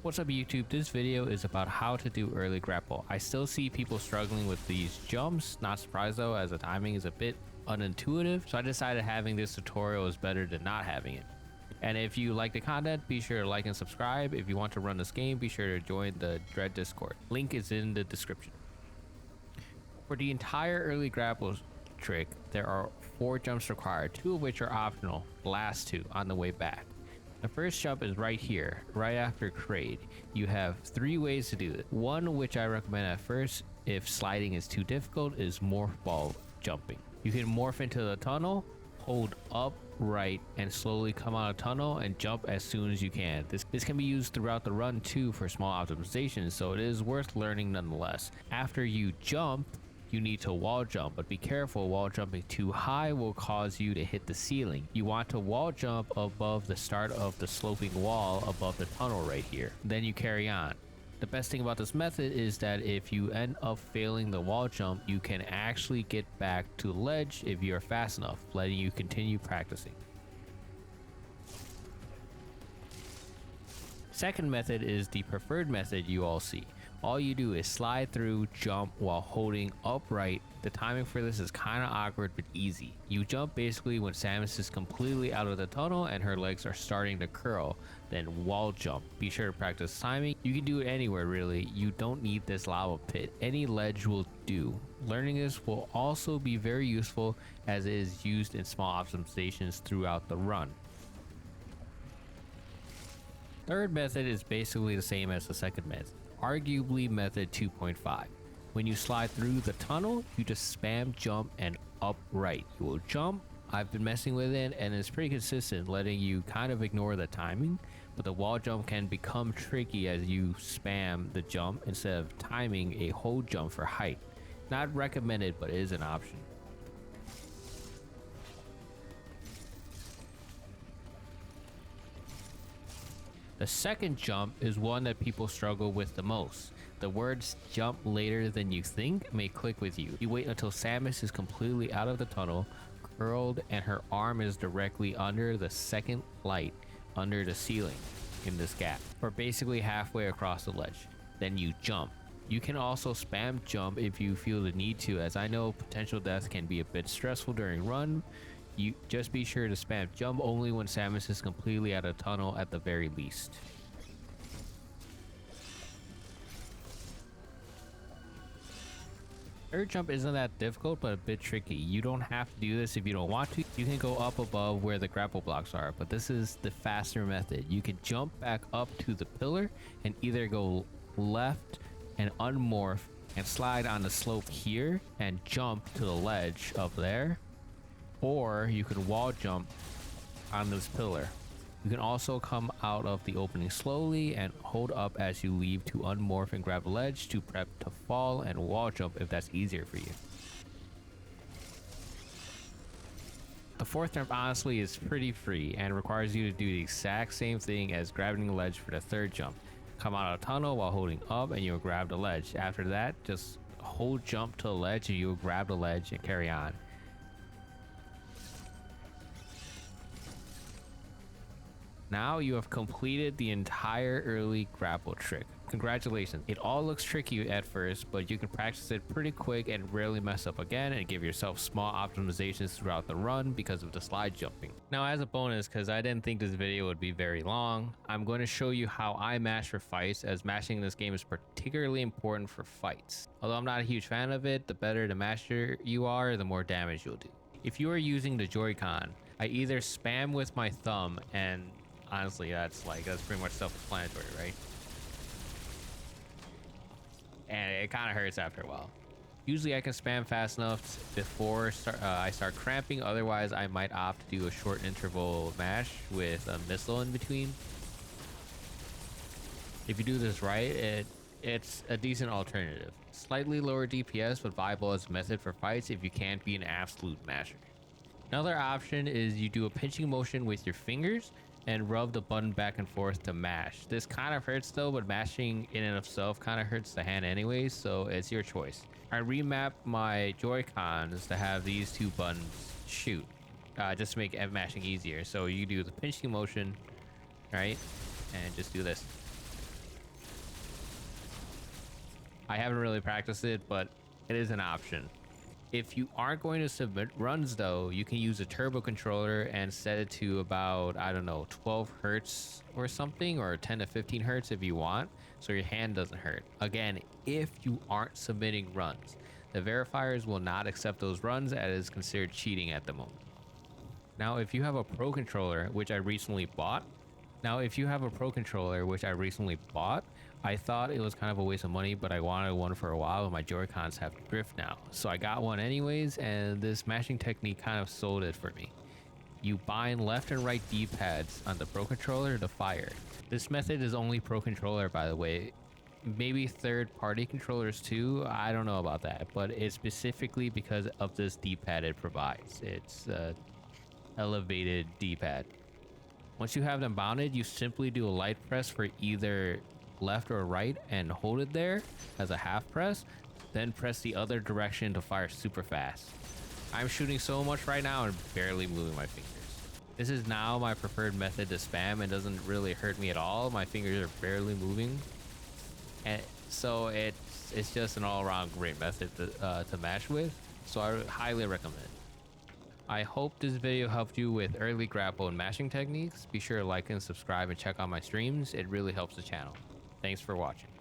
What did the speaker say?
What's up YouTube, this video is about how to do early grapple. I still see people struggling with these jumps, not surprised though as the timing is a bit unintuitive, so I decided having this tutorial is better than not having it. And if you like the content, be sure to like and subscribe. If you want to run this game, be sure to join the Dread Discord. Link is in the description. For the entire early grapple trick, there are 4 jumps required, 2 of which are optional, the last 2 on the way back. The first jump is right here, right after Kraid. You have 3 ways to do it. One, which I recommend at first if sliding is too difficult, is morph ball jumping. You can morph into the tunnel, hold up right, and slowly come out of tunnel and jump as soon as you can. This can be used throughout the run too for small optimizations, so it is worth learning nonetheless. After you jump, you need to wall jump, but be careful, wall jumping too high will cause you to hit the ceiling. You want to wall jump above the start of the sloping wall above the tunnel right here. Then you carry on. The best thing about this method is that if you end up failing the wall jump, you can actually get back to the ledge if you are fast enough, letting you continue practicing. Second method is the preferred method you all see. All you do is slide through, jump while holding upright. The timing for this is kind of awkward but easy. You jump basically when Samus is completely out of the tunnel and her legs are starting to curl, then wall jump. Be sure to practice timing. You can do it anywhere really, you don't need this lava pit. Any ledge will do. Learning this will also be very useful as it is used in small optimizations throughout the run. Third method is basically the same as the second method. Arguably method 2.5. When you slide through the tunnel, you just spam jump and upright. You will jump. I've been messing with it and it's pretty consistent, letting you kind of ignore the timing, but the wall jump can become tricky as you spam the jump instead of timing a hold jump for height. Not recommended, but it is an option. The second jump is one that people struggle with the most. The words jump later than you think may click with you. You wait until Samus is completely out of the tunnel, curled, and her arm is directly under the second light under the ceiling in this gap, or basically halfway across the ledge. Then you jump. You can also spam jump if you feel the need to, as I know potential death can be a bit stressful during run. You just be sure to spam jump only when Samus is completely out of tunnel at the very least. Third jump isn't that difficult, but a bit tricky. You don't have to do this if you don't want to. You can go up above where the grapple blocks are, but this is the faster method. You can jump back up to the pillar and either go left and unmorph and slide on the slope here and jump to the ledge up there. Or you can wall jump on this pillar. You can also come out of the opening slowly and hold up as you leave to unmorph and grab a ledge to prep to fall and wall jump if that's easier for you. The fourth jump honestly is pretty free and requires you to do the exact same thing as grabbing the ledge for the third jump. Come out of the tunnel while holding up and you'll grab the ledge. After that, just hold jump to the ledge and you'll grab the ledge and carry on. Now you have completed the entire early grapple trick. Congratulations. It all looks tricky at first, but you can practice it pretty quick and rarely mess up again and give yourself small optimizations throughout the run because of the slide jumping. Now as a bonus, because I didn't think this video would be very long, I'm going to show you how I mash for fights, as mashing in this game is particularly important for fights. Although I'm not a huge fan of it, the better the masher you are, the more damage you'll do. If you are using the Joy-Con, I either spam with my thumb, and honestly, that's pretty much self-explanatory, right? And it kind of hurts after a while. Usually I can spam fast enough before I start cramping, otherwise I might opt to do a short interval mash with a missile in between. If you do this right, it's a decent alternative. Slightly lower DPS, but viable as a method for fights if you can't be an absolute masher. Another option is you do a pinching motion with your fingers and rub the button back and forth to mash. This kind of hurts though, but mashing in and of itself kind of hurts the hand anyways, so it's your choice. I remapped my Joy-Cons to have these 2 buttons shoot, just to make mashing easier. So you do the pinching motion, right? And just do this. I haven't really practiced it, but it is an option. If you aren't going to submit runs though, you can use a turbo controller and set it to about, I don't know, 12 hertz or something, or 10 to 15 hertz if you want, so your hand doesn't hurt. Again, if you aren't submitting runs, the verifiers will not accept those runs as it is considered cheating at the moment. Now, if you have a pro controller, which I recently bought, I thought it was kind of a waste of money, but I wanted one for a while and my Joy-Cons have drift now. So I got one anyways, and this mashing technique kind of sold it for me. You bind left and right D-pads on the pro controller to fire. This method is only pro controller, by the way. Maybe third-party controllers too, I don't know about that, but it's specifically because of this D-pad it provides. It's elevated D-pad. Once you have them bounded, you simply do a light press for either left or right and hold it there as a half press, then press the other direction to fire super fast. I'm shooting so much right now and barely moving my fingers. This is now my preferred method to spam and doesn't really hurt me at all. My fingers are barely moving, and so it's just an all-around great method to mash with, so I highly recommend it. I hope this video helped you with early grapple and mashing techniques. Be sure to like and subscribe and check out my streams. It really helps the channel. Thanks for watching.